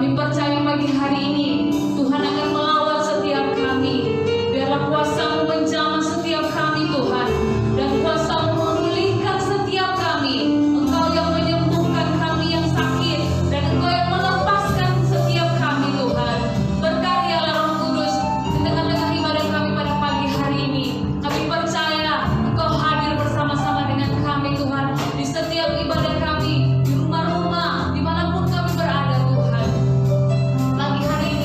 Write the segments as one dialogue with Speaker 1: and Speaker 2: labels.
Speaker 1: Kami percaya pagi hari ini Tuhan akan melawat setiap kami. Biarlah kuasa-Mu menjamah setiap kami Tuhan, dan kuasa-Mu memulihkan setiap kami. Engkau yang menyembuhkan kami yang sakit, dan Engkau yang melepaskan setiap kami Tuhan. Berkaryalah Roh Kudus di tengah-tengah ibadah kami pada pagi hari ini. Kami percaya Engkau hadir bersama-sama dengan kami Tuhan, di setiap ibadah kami, di rumah-rumah, dimanapun kami berada Tuhan. Pagi hari ini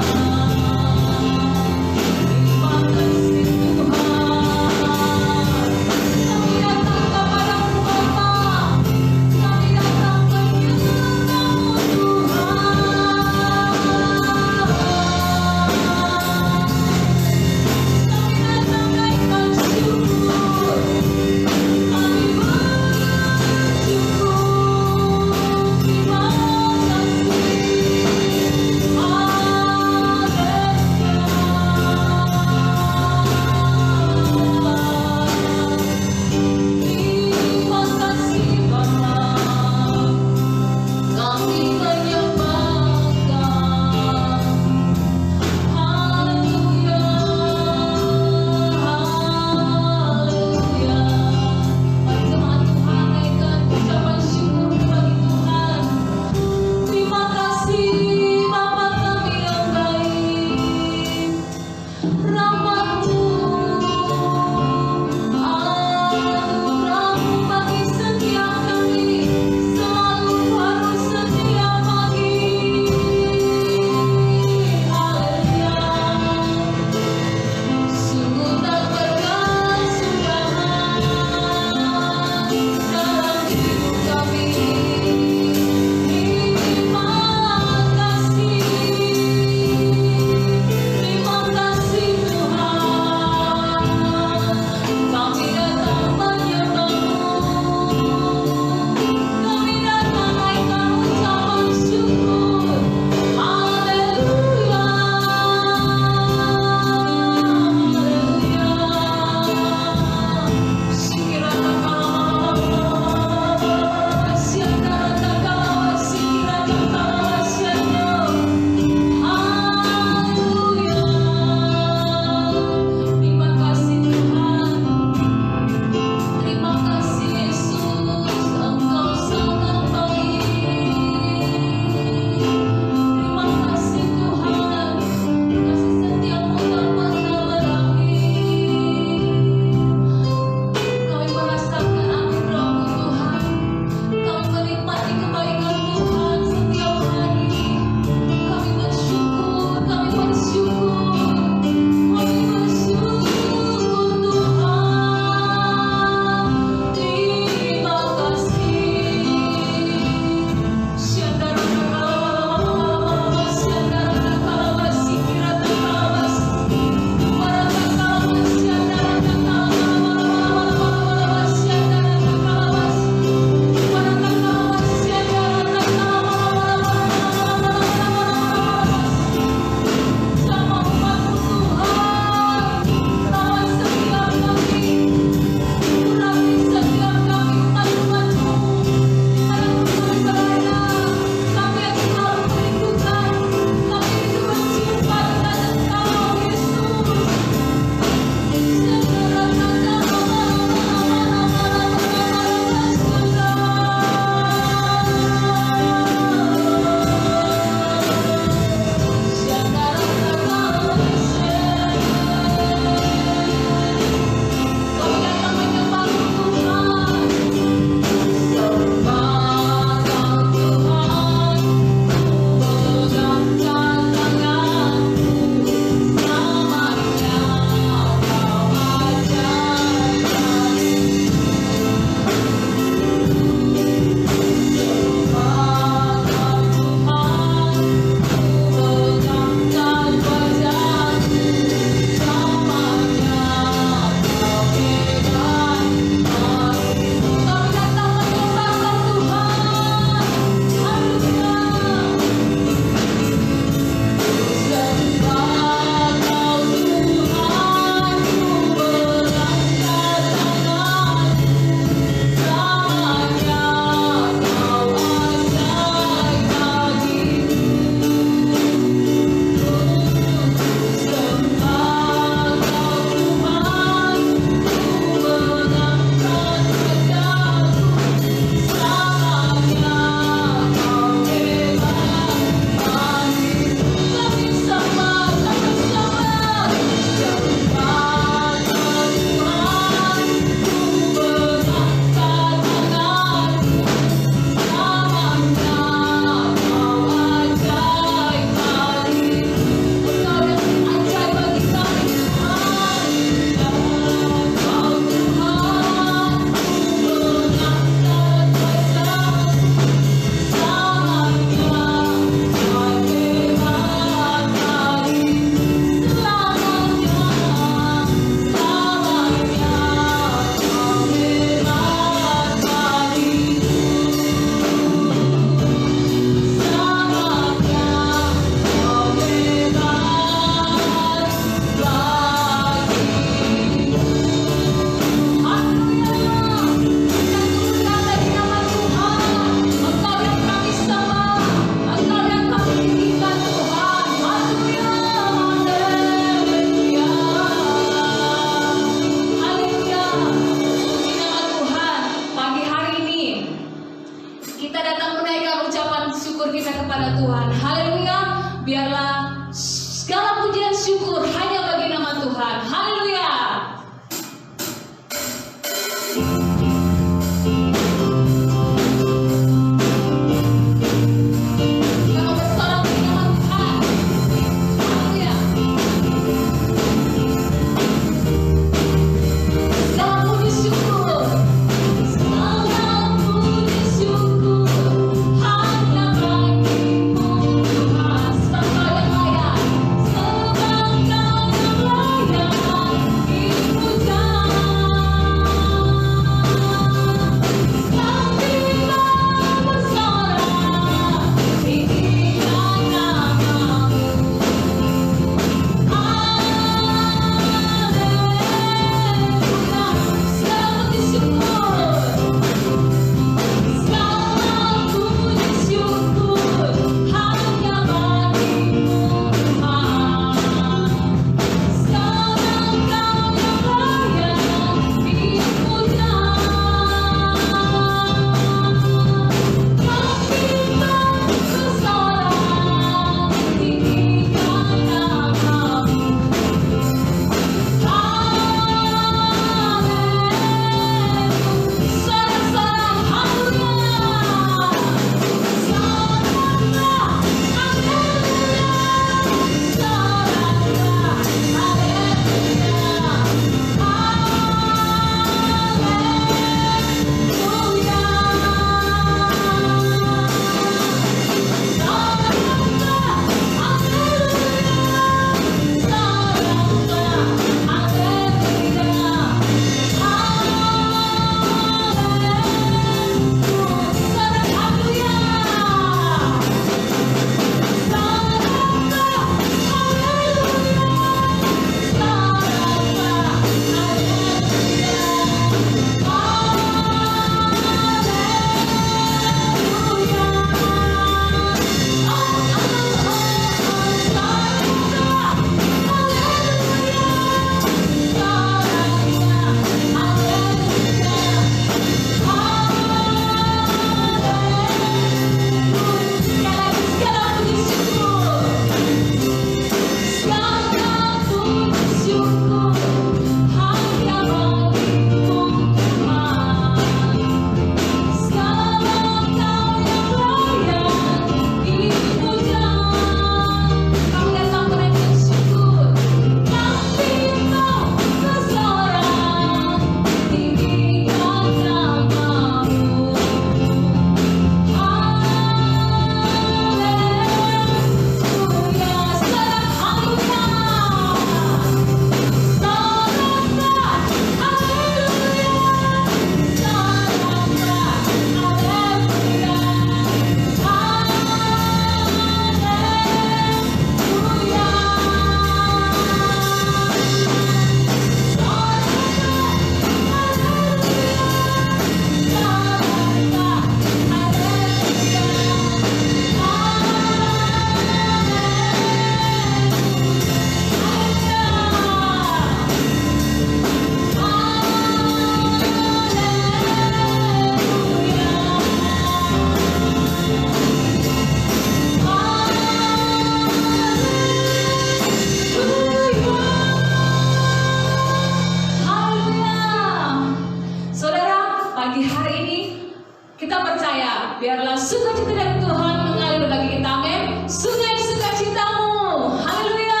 Speaker 1: sukacita dari Tuhan mengalir bagi kita, amin. Sungai sukacitamu, haleluya.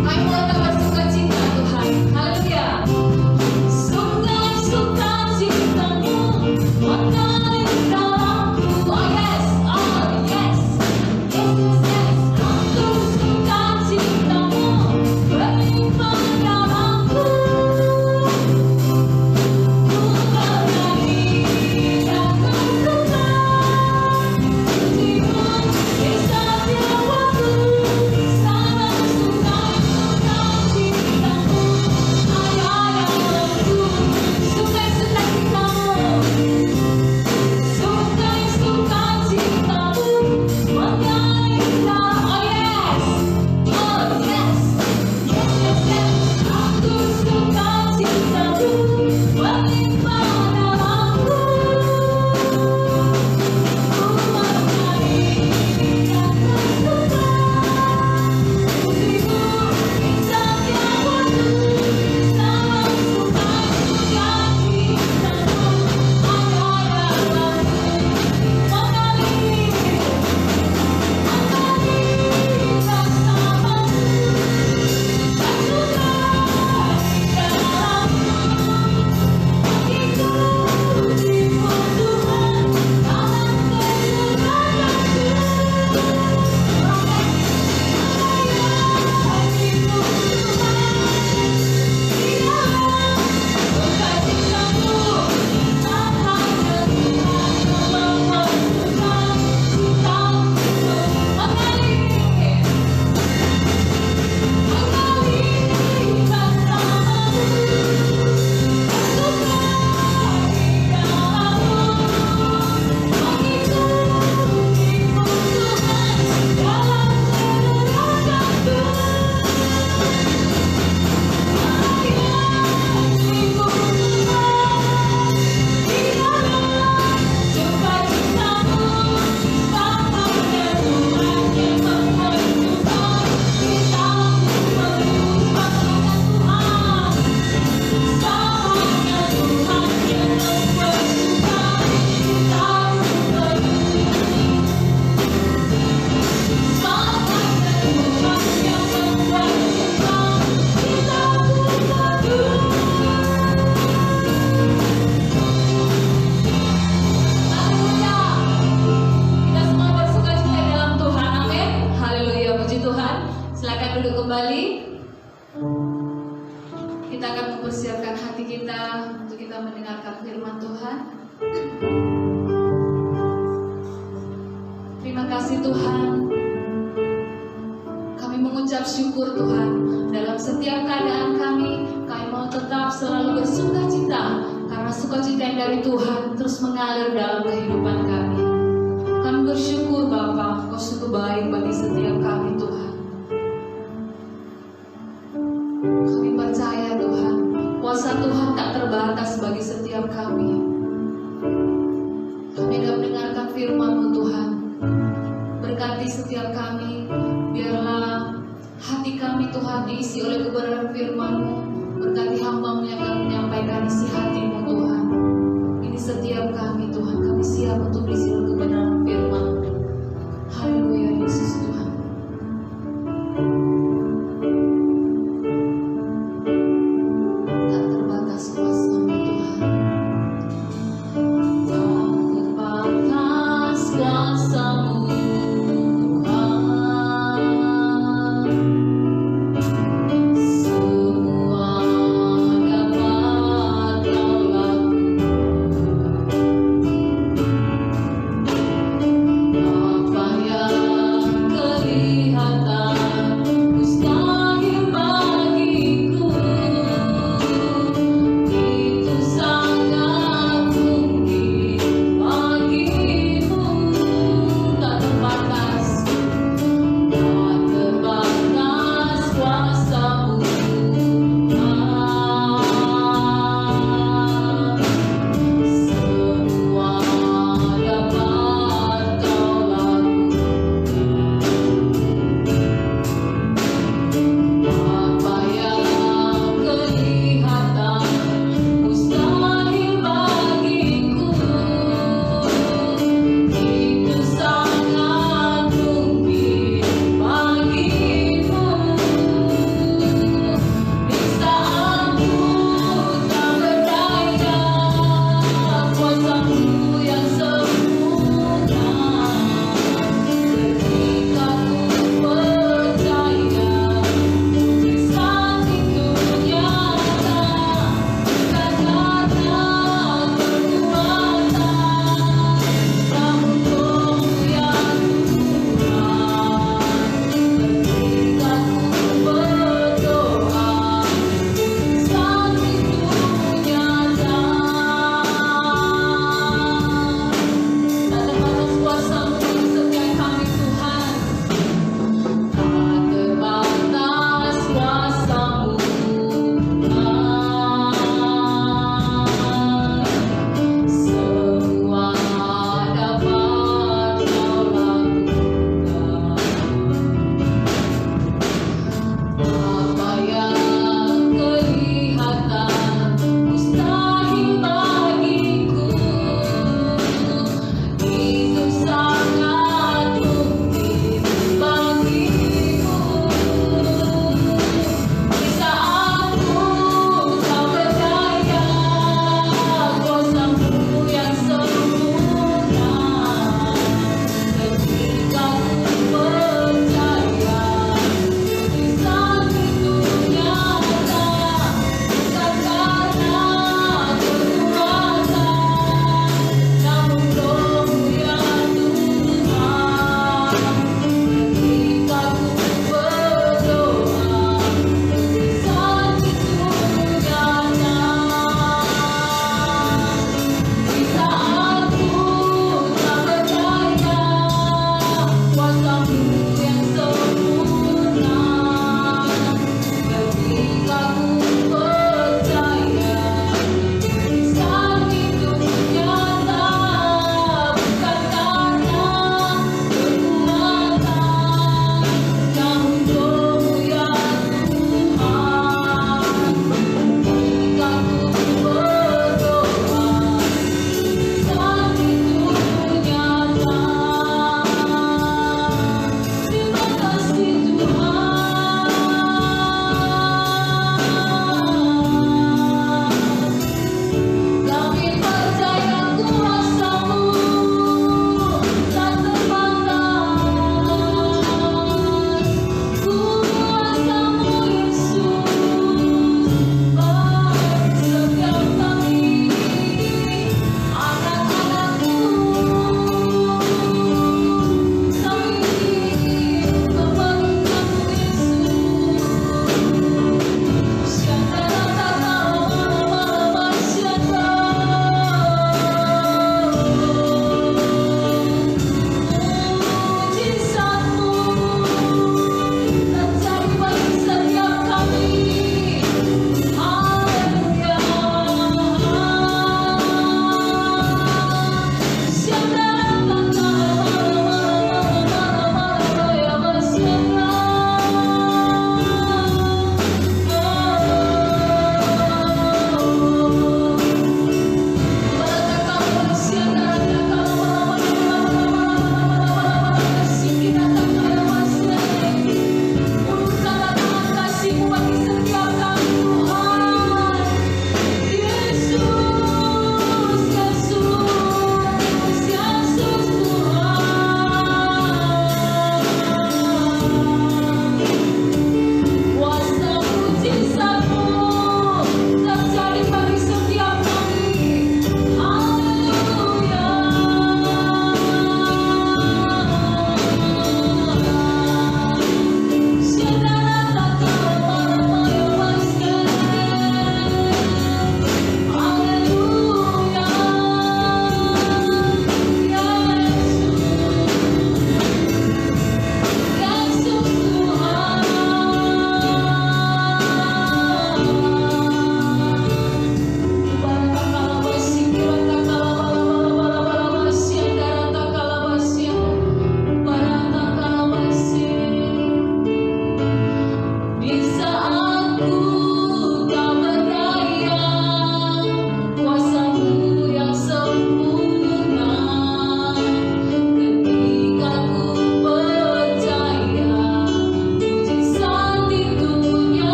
Speaker 1: Kami mau dapat sukacita Tuhan, haleluya. Sungai sukacitamu mengalir dalamku, oh yes, oh yes, yes, yes, yes. Untuk sukacitamu berlimpah dalamku. Duduk kembali. Kita akan mempersiapkan hati kita untuk kita mendengarkan firman Tuhan. Terima kasih Tuhan. Kami mengucap syukur Tuhan. Dalam setiap keadaan kami mau tetap selalu bersukacita karena sukacita yang dari Tuhan terus mengalir dalam kehidupan kami. Kami bersyukur Bapa, Kau sungguh baik bagi setiap kami Tuhan. Kami percaya Tuhan, kuasa Tuhan tak terbatas bagi setiap kami. Kami akan mendengarkan firman-Mu Tuhan. Berkati setiap kami, biarlah hati kami Tuhan diisi oleh kebenaran firman-Mu. Berkati hamba-Mu yang akan menyampaikan isi hati-Mu Tuhan. Ini setiap kami Tuhan, kami siap untuk diisi oleh kebenaran firman-Mu. Haleluya Yesus Tuhan.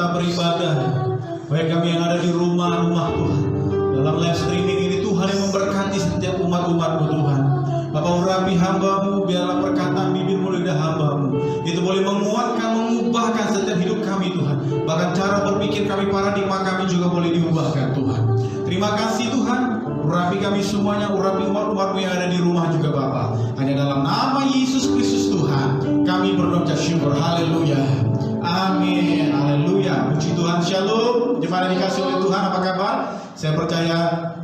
Speaker 2: tetap beribadah. Baik kami yang ada di rumah-rumah Tuhan, dalam live streaming ini Tuhan yang memberkati setiap umat-umat-Mu Tuhan. Bapa urapi hamba-Mu, biarlah perkataan bibir-Mu, lidah hamba-Mu itu boleh menguatkan, mengubahkan setiap hidup kami Tuhan. Bahkan cara berpikir kami, paradigma kami juga boleh diubahkan Tuhan. Terima kasih Tuhan. Urapi kami semuanya, urapi umat-umat-Mu yang ada di rumah juga Bapa. Hanya dalam nama Yesus Kristus Tuhan kami berdoa syukur. Haleluya. Amin. Haleluya. Puji Tuhan. Shalom. Jemaat yang dikasih oleh Tuhan, apa kabar? Saya percaya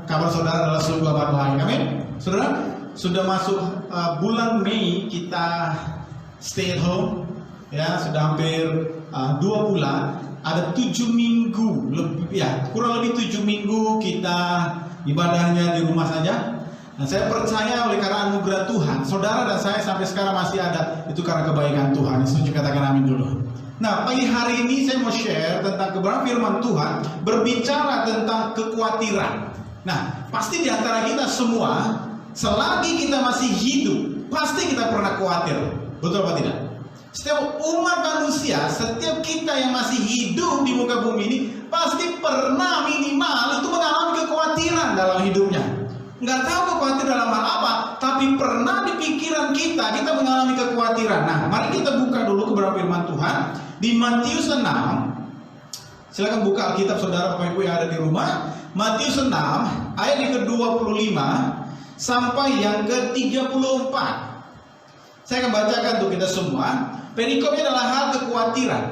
Speaker 2: kabar saudara adalah sungguh amat baik. Amin. Saudara, sudah masuk bulan Mei, kita stay at home, ya sudah hampir 2 bulan. Ada 7 minggu lebih, ya kurang lebih 7 minggu kita ibadahnya di rumah saja. Nah, saya percaya oleh karena anugerah Tuhan, saudara dan saya sampai sekarang masih ada, itu karena kebaikan Tuhan. Setuju, katakan amin dulu. Nah, pagi hari ini saya mau share tentang kebenaran firman Tuhan, berbicara tentang kekhawatiran. Nah, pasti di antara kita semua, selagi kita masih hidup, pasti kita pernah khawatir. Betul apa tidak? Setiap umat manusia, setiap kita yang masih hidup di muka bumi ini, pasti pernah minimal itu mengalami kekhawatiran dalam hidupnya. Nggak tahu kekhawatiran dalam hal apa, tapi pernah di pikiran kita mengalami kekhawatiran. Nah, mari kita buka dulu kebenaran firman Tuhan di Matius 6. Silakan buka Alkitab saudara, Bapak Ibu yang ada di rumah. Matius 6 ayat yang ke-25 sampai yang ke-34. Saya akan bacakan untuk kita semua. Perikopnya adalah hal kekhawatiran.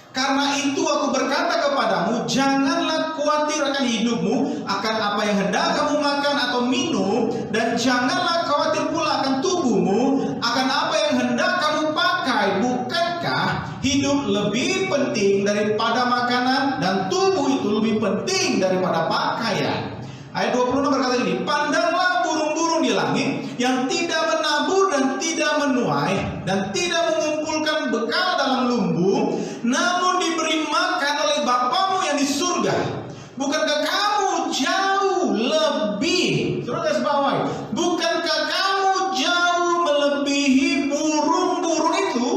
Speaker 2: Karena itu aku berkata kepadamu, janganlah khawatir akan hidupmu, akan apa yang hendak kamu makan atau minum, dan janganlah khawatir pula akan tubuhmu, akan apa yang hendak kamu pakai. Bukankah hidup lebih penting daripada makanan, dan tubuh itu lebih penting daripada pakaian? Ayat 26 berkata ini, pandanglah burung-burung di langit yang tidak menabur dan tidak menuai dan tidak mengumpulkan bekal dalam lumbung, namun diberi makan oleh Bapamu yang di surga. Bukankah kamu jauh lebih, saudara sebawahi, bukankah kamu jauh melebihi burung-burung itu?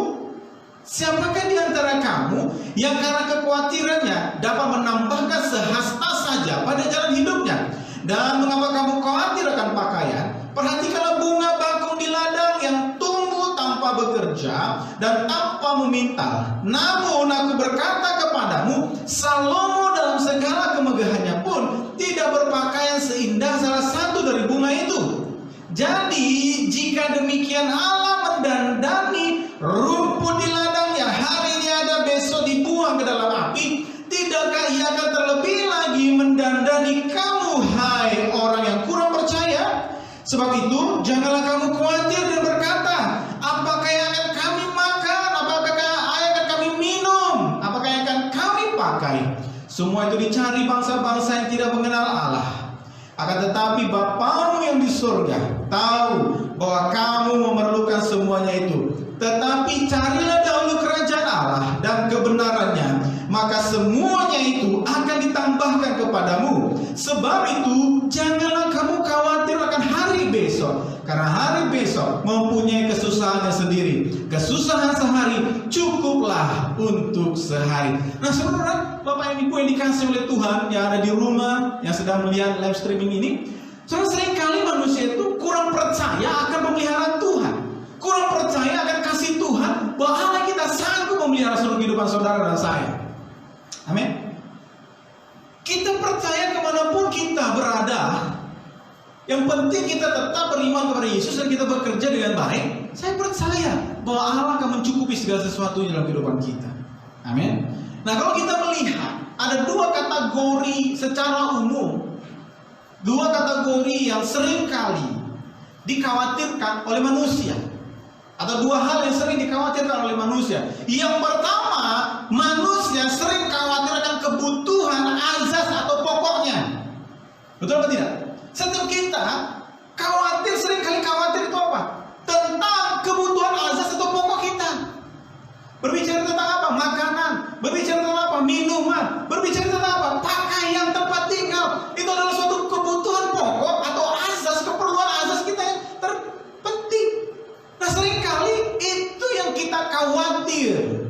Speaker 2: Siapakah di antara kamu yang karena kekhawatirannya dapat menambahkan sehasta saja pada jalan hidupnya? Dan mengapa kamu khawatir akan pakaian? Perhatikanlah bunga bakung di ladang yang tumbuh tanpa bekerja dan tanpa memintal. Namun aku berkata kepadamu, Salomo dalam segala kemegahannya pun tidak berpakaian seindah salah satu dari bunga itu. Jadi jika demikian Allah mendandani rumput di ladang yang hari ini ada besok dibuang ke dalam api, tidakkah Ia akan terlebih lagi mendandani kamu, hai orang yang kurang percaya? Sebab itu janganlah kamu khawatir dan berkata, apakah yang akan kami makan, apakah yang akan kami minum, apakah yang akan kami pakai? Semua itu dicari bangsa-bangsa yang tidak mengenal Allah. Akan tetapi Bapamu yang di surga tahu bahwa kamu memerlukan semuanya itu. Tetapi carilah dahulu kerajaan Allah dan kebenarannya, maka semuanya itu akan ditambahkan kepadamu. Sebab itu janganlah kamu khawatir akan hari besok, karena hari besok mempunyai kesusahannya sendiri. Kesusahan sehari cukuplah untuk sehari. Nah saudara, Bapak Ibu yang dikasih oleh Tuhan yang ada di rumah, yang sedang melihat live streaming ini, saudara, seringkali manusia itu kurang percaya akan pemeliharaan Tuhan, kurang percaya akan kasih Tuhan, bahwa Allah kita sanggup memelihara seluruh kehidupan saudara dan saya. Amin. Kita percaya kemanapun kita berada, yang penting kita tetap beriman kepada Yesus dan kita bekerja dengan baik. Saya percaya bahwa Allah akan mencukupi segala sesuatu dalam kehidupan kita. Amin. Nah, kalau kita melihat ada 2 kategori secara umum, 2 kategori yang seringkali dikhawatirkan oleh manusia, atau 2 hal yang sering dikhawatirkan oleh manusia. Yang pertama, manusia sering khawatir akan kebutuhan azas atau pokoknya. Betul atau tidak? Setiap kita khawatir, seringkali khawatir itu apa? Tentang kebutuhan azas atau pokok kita. Berbicara tentang apa? Makanan. Berbicara tentang apa? Minuman. Berbicara tentang apa? Pakaian, tempat tinggal. Itu adalah suatu kebutuhan pokok atau azas, keperluan azas kita yang terpenting. Nah, seringkali itu yang kita khawatir.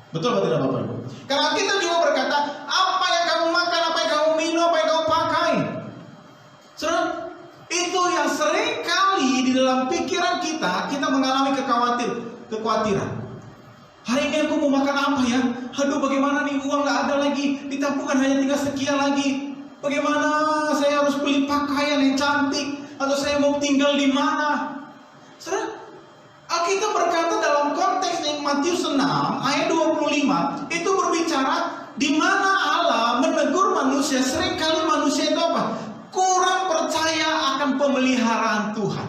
Speaker 2: Betul atau tidak Bapak Ibu? Karena kita juga berkata, apa yang kamu makan, apa yang kamu minum, apa yang kamu pakai. Saudara, itu yang sering kali di dalam pikiran kita mengalami kekhawatiran. Hari ini aku mau makan apa ya? Aduh, bagaimana nih, uang gak ada lagi, di tabungan hanya tinggal sekian lagi. Bagaimana saya harus beli pakaian yang cantik, atau saya mau tinggal di mana? Saudara, Alkitab berkata dalam konteks yang Matius 6 ayat 25 itu berbicara di mana Allah menegur manusia. Seringkali manusia itu apa? Kurang percaya akan pemeliharaan Tuhan.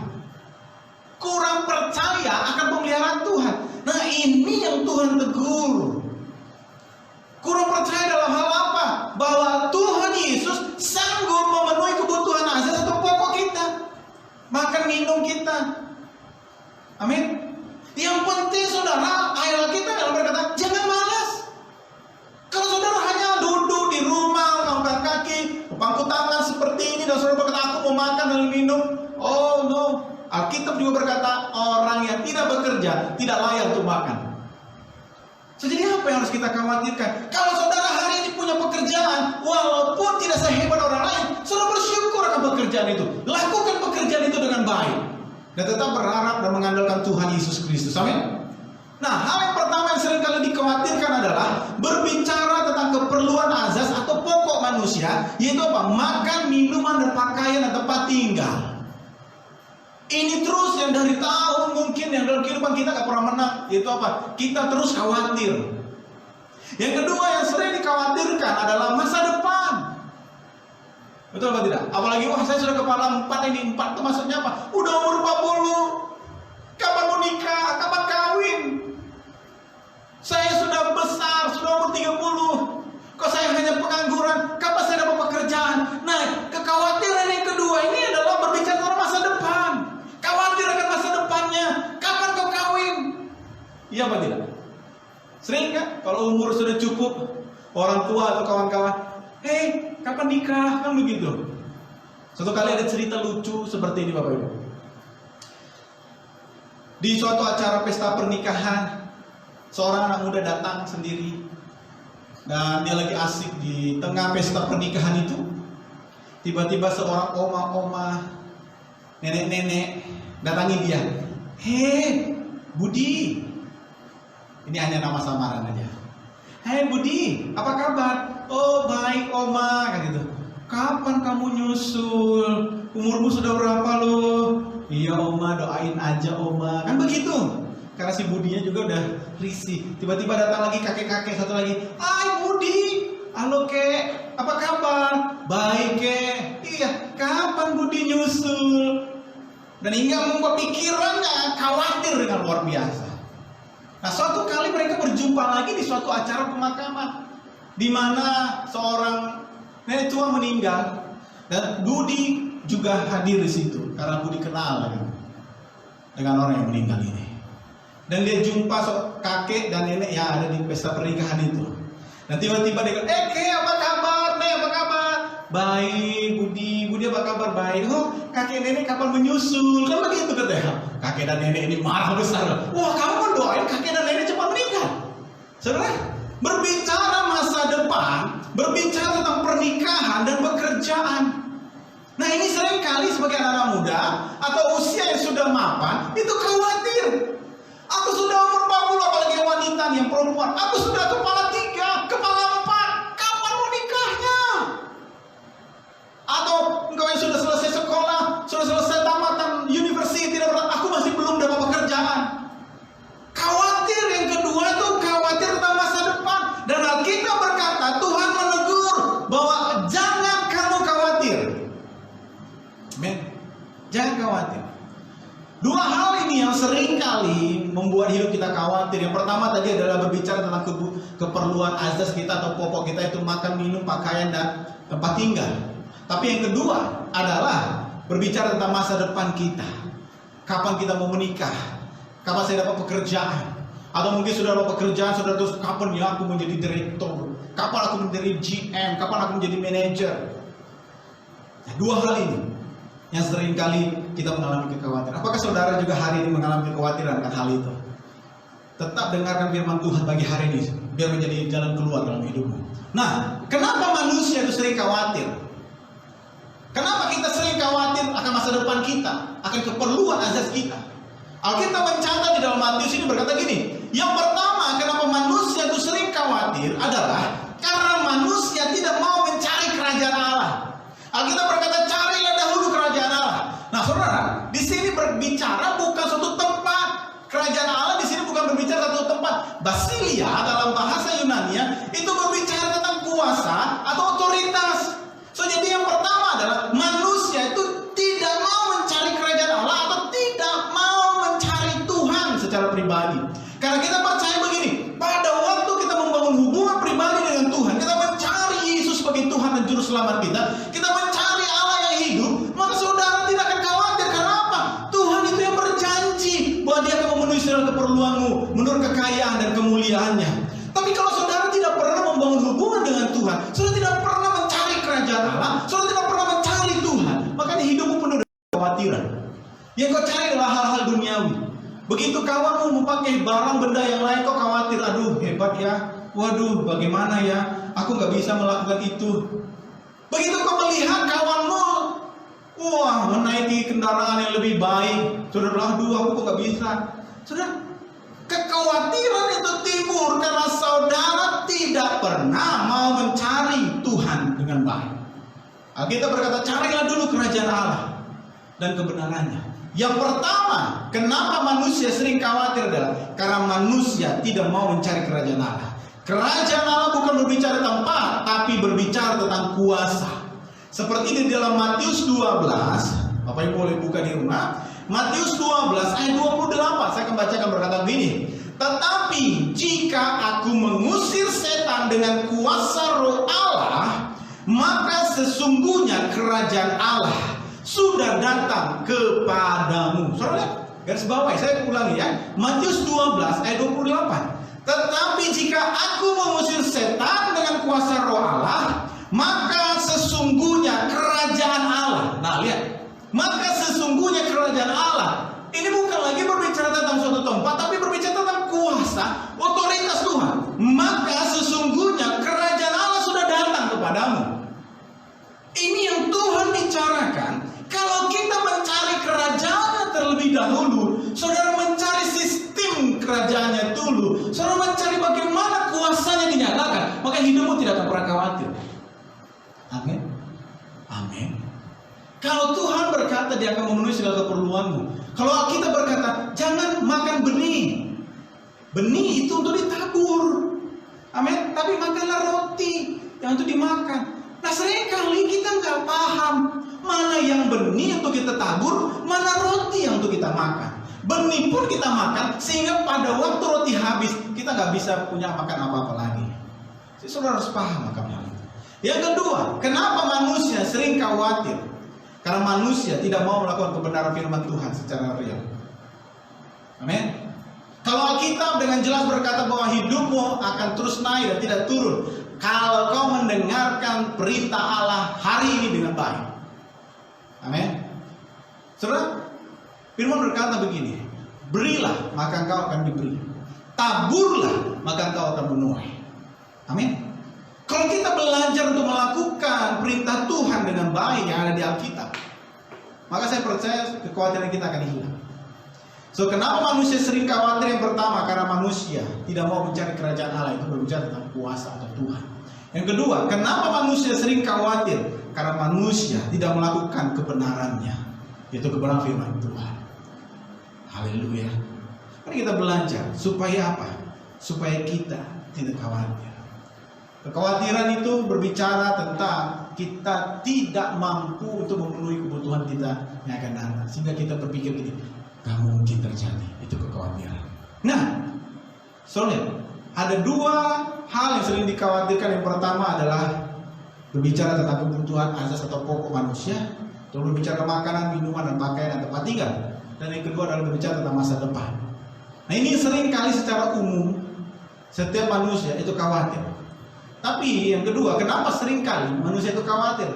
Speaker 2: Kurang percaya akan pemeliharaan Tuhan. Nah, ini yang Tuhan tegur. Kurang percaya dalam hal apa? Bahwa Tuhan Yesus sanggup memenuhi kebutuhan asas atau pokok kita, makan minum kita. Amin. Yang penting saudara, ayat kita yang berkata, jangan malas. Kalau saudara hanya duduk di rumah, mengangkat kaki, pangku tangan seperti ini, dan saudara berkata, aku mau makan dan minum. Oh no. Alkitab juga berkata, orang yang tidak bekerja tidak layak untuk makan. Jadi apa yang harus kita khawatirkan? Kalau saudara hari ini punya pekerjaan, walaupun tidak sehebat orang lain, saudara bersyukur akan pekerjaan itu. Lakukan pekerjaan itu dengan baik. Dan tetap berharap dan mengandalkan Tuhan Yesus Kristus. Amin. Nah, hal yang pertama yang sering kali dikhawatirkan adalah berbicara tentang keperluan azas atau pokok manusia, yaitu apa? Makan, minuman, dan pakaian dan tempat tinggal. Ini terus yang dari tahun mungkin yang dalam kehidupan kita gak pernah menang. Yaitu apa? Kita terus khawatir. Yang kedua yang sering dikhawatirkan adalah masa depan. Betul apa tidak? Apalagi wah saya sudah kepala 4 ini. 4 itu maksudnya apa? Udah umur 40. Kapan mau nikah? Kapan kawin? Saya sudah besar, sudah umur 30. Kok saya hanya pengangguran? Kapan saya dapat pekerjaan? Nah, kekhawatiran yang kedua ini adalah berbicara tentang masa depan. Khawatir akan masa depannya. Kapan kau kawin? Iya apa tidak? Sering kan? Kalau umur sudah cukup, orang tua atau kawan-kawan, hei, kapan nikah? Kan begitu. Suatu kali ada cerita lucu seperti ini Bapak Ibu. Di suatu acara pesta pernikahan, seorang anak muda datang sendiri. Dan dia lagi asik di tengah pesta pernikahan itu. Tiba-tiba seorang oma-oma, nenek-nenek datangi dia. Hei, Budi. Ini hanya nama samaran aja. Hei Budi, apa kabar? Oh baik oma, kayak gitu. Kapan kamu nyusul? Umurmu sudah berapa loh? Iya oma, doain aja oma. Kan begitu. Karena si Budinya juga udah risih. Tiba-tiba datang lagi kakek-kakek satu lagi. Hai Budi, halo kek, apa kabar? Baik kek. Iya, kapan Budi nyusul? Dan hingga membuat pikirannya khawatir dengan luar biasa. Nah, suatu kali mereka berjumpa lagi di suatu acara pemakaman, di mana seorang nenek tua meninggal dan Budi juga hadir di situ karena Budi kenal dengan orang yang meninggal ini. Dan dia jumpa kakek dan nenek yang ada di pesta pernikahan itu. Dan tiba-tiba dia bilang, kek apa kabar? Nek apa kabar? Baik Budi apa kabar? Baik. Oh kakek nenek kapan menyusul? Kan begitu katanya. Kakek dan nenek ini marah besar. Wah kamu kan doain kakek dan nenek cepat meninggal. Saudara, berbicara masa depan, berbicara tentang pernikahan dan pekerjaan. Nah ini sering kali sebagai anak muda atau usia yang sudah mapan itu khawatir. Aku sudah umur 40, apalagi wanita yang perempuan. Aku sudah kepala 3, kepala 4. Kapan mau nikahnya? Atau engkau yang sudah selesai sekolah, sudah selesai tamatan university, aku masih belum dapat pekerjaan. Khawatir yang kedua itu khawatir tentang masa depan. Dan Alkitab berkata, Tuhan menegur bahwa jangan kamu khawatir. Amin. Jangan khawatir. Dua hal ini yang sering kali membuat hidup kita khawatir. Yang pertama tadi adalah berbicara tentang keperluan azas kita atau pokok kita, itu makan, minum, pakaian, dan tempat tinggal. Tapi yang kedua adalah berbicara tentang masa depan kita. Kapan kita mau menikah? Kapan saya dapat pekerjaan? Atau mungkin sudah dapat pekerjaan, sudah terus kapan ya aku menjadi direktur? Kapan aku menjadi GM? Kapan aku menjadi manajer? Nah, dua hal ini yang sering kali kita mengalami kekhawatiran. Apakah saudara juga hari ini mengalami kekhawatiran akan hal itu? Tetap dengarkan firman Tuhan bagi hari ini. biar menjadi jalan keluar dalam hidupmu. Nah, kenapa manusia itu sering khawatir? Kenapa kita sering khawatir akan masa depan kita, akan keperluan azas kita? Alkitab mencatat di dalam Matius ini berkata gini, yang pertama kenapa manusia itu sering khawatir adalah karena manusia tidak mau mencari kerajaan Allah. Alkitab berkata, carilah dahulu kerajaan Allah. Nah, saudara, di sini berbicara bukan suatu tempat. Kerajaan Allah di sini bukan berbicara satu tempat. Basilia dalam bahasa Yunania itu berbicara tentang kuasa atau otoritas. So, jadi yang pertama adalah manusia itu tidak mau mencari kerajaan Allah atau tidak mau mencari Tuhan secara pribadi. Karena kita percaya begini, pada waktu kita membangun hubungan pribadi dengan Tuhan, kita mencari Yesus sebagai Tuhan dan Juru Selamat kita mencari Allah yang hidup, maka saudara tidak akan khawatir. Karena apa? Tuhan itu yang berjanji bahwa Dia akan memenuhi segala keperluanmu menurut kekayaan dan kemuliaannya. Tapi kalau saudara tidak pernah membangun hubungan dengan Tuhan, saudara tidak pernah mencari kerajaan Allah, saudara tidak pernah mencari Tuhan, makanya hidupmu penuh dengan kekhawatiran. Yang kau cari adalah hal-hal duniawi. Begitu kawanmu memakai barang benda yang lain, kau khawatir, aduh hebat ya, waduh bagaimana ya, aku gak bisa melakukan itu. Begitu kau melihat kawanmu, wah menaiki kendaraan yang lebih baik, saudara bilang, aduh aku kok gak bisa. Saudara, kekhawatiran itu timbul karena saudara tidak pernah mau mencari Tuhan dengan baik. Alkitab berkata, carilah dulu kerajaan Allah dan kebenarannya. Yang pertama, kenapa manusia sering khawatir adalah karena manusia tidak mau mencari kerajaan Allah. Kerajaan Allah bukan berbicara tempat, tapi berbicara tentang kuasa. Seperti di dalam Matius 12, Bapak Ibu boleh buka di rumah. Matius 12 ayat 28, saya akan bacakan berkata begini. Tetapi jika aku mengusir setan dengan kuasa Roh Allah, maka sesungguhnya kerajaan Allah sudah datang kepadamu. Saudara lihat, garis bawah, saya ulangi ya. Matius 12 ayat 28. Tetapi jika aku mengusir setan dengan kuasa Roh Allah, maka sesungguhnya kerajaan Allah. Nah, lihat. Maka sesungguhnya kerajaan Allah. Ini bukan lagi berbicara tentang suatu tempat, tapi berbicara tentang kuasa, otoritas Tuhan. Maka sesungguhnya kerajaan Allah sudah datang kepadamu. Ini yang Tuhan bicarakan. Kalau kita mencari kerajaannya terlebih dahulu, saudara mencari sistem kerajaannya dulu, saudara mencari bagaimana kuasanya dinyatakan, maka hidupmu tidak akan pernah khawatir. Amin. Amin. Kalau Tuhan berkata Dia akan memenuhi segala keperluanmu. Kalau kita berkata jangan makan benih, benih itu untuk ditabur. Amin. Tapi makanlah roti yang untuk dimakan. Nah, seringkali kita nggak paham mana yang benih untuk kita tabur, mana roti yang untuk kita makan. Benih pun kita makan, sehingga pada waktu roti habis, kita nggak bisa punya makan apa-apa lagi. Jadi saudara harus paham akan hal itu. Yang kedua, kenapa manusia sering khawatir? Karena manusia tidak mau melakukan kebenaran firman Tuhan secara real. Amin. Kalau Alkitab dengan jelas berkata bahwa hidupmu akan terus naik dan tidak turun kalau kau mendengarkan perintah Allah hari ini dengan baik. Amin. Saudara, firman berkata begini, berilah maka engkau akan diberi, taburlah maka engkau akan menuai. Amin. Kalau kita belajar untuk melakukan perintah Tuhan dengan baik yang ada di Alkitab, maka saya percaya kekhawatiran kita akan hilang. So, kenapa manusia sering khawatir? Yang pertama, karena manusia tidak mau mencari kerajaan Allah, itu berbicara tentang kuasa atau Tuhan. Yang kedua, kenapa manusia sering khawatir? Karena manusia tidak melakukan kebenarannya, yaitu kebenaran firman Tuhan. Haleluya. Mari kita belajar supaya apa? Supaya kita tidak khawatir. Kekhawatiran itu berbicara tentang kita tidak mampu untuk memenuhi kebutuhan kita yang akan datang, sehingga kita berpikir gini, gak mungkin terjadi. Itu kekhawatiran. Nah, soalnya ada dua hal yang sering dikhawatirkan. Yang pertama adalah berbicara tentang kebutuhan asas atau pokok manusia, atau berbicara makanan, minuman, dan pakaian, dan tempat tinggal. Dan yang kedua adalah berbicara tentang masa depan. Nah, ini sering kali secara umum setiap manusia itu khawatir. Tapi yang kedua, kenapa sering kali manusia itu khawatir?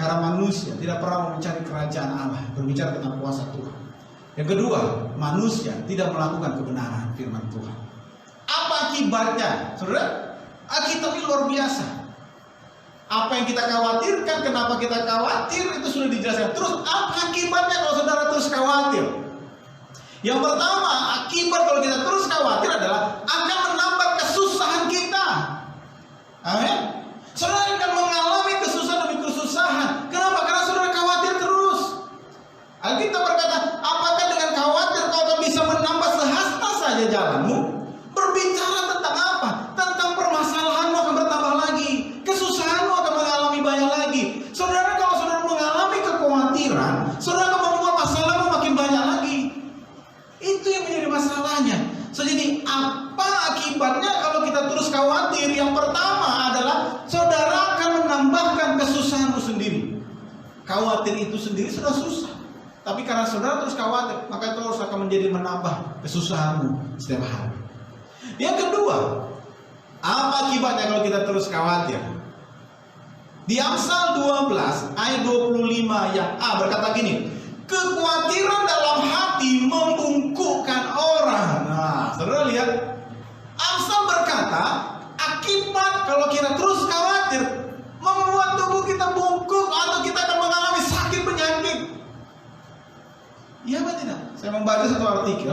Speaker 2: Karena manusia tidak pernah mencari kerajaan Allah, berbicara tentang kuasa Tuhan. Yang kedua, manusia tidak melakukan kebenaran firman Tuhan. Apa akibatnya? Saudara, Alkitab ini luar biasa. Apa yang kita khawatirkan, kenapa kita khawatir, itu sudah dijelaskan. Terus apa akibatnya kalau saudara terus khawatir? Yang pertama, akibat kalau kita terus khawatir adalah akan menambah kesusahan kita. Amin. Saudara akan mengalami kesusahan demi kesusahan. Kenapa? Karena saudara khawatir terus. Alkitab berkata, apakah dengan khawatir kau akan bisa menambah sehasta saja jalanmu? Berbicara tentang apa? Tentang permasalahanmu akan bertambah lagi. Kesusahanmu akan mengalami banyak lagi. Saudara, kalau saudara mengalami kekhawatiran, saudara akan membuat masalahmu makin banyak lagi. Itu yang menjadi masalahnya. So, jadi apa akibatnya kalau kita terus khawatir? Yang pertama adalah saudara akan menambahkan kesusahanmu sendiri. Khawatir itu sendiri sudah susah. Tapi karena saudara terus khawatir, maka itu harus akan menjadi menambah kesusahanmu setiap hari. Yang kedua, apa akibatnya kalau kita terus khawatir? Di Amsal 12 ayat 25 yang A berkata gini, kekhawatiran dalam hati membungkukkan orang. Nah, saudara lihat, Amsal berkata, akibat kalau kita terus khawatir membuat tubuh kita bungkuk atau kita akan mengalami sakit penyakit. Iya apa tidak? Saya membaca satu artikel,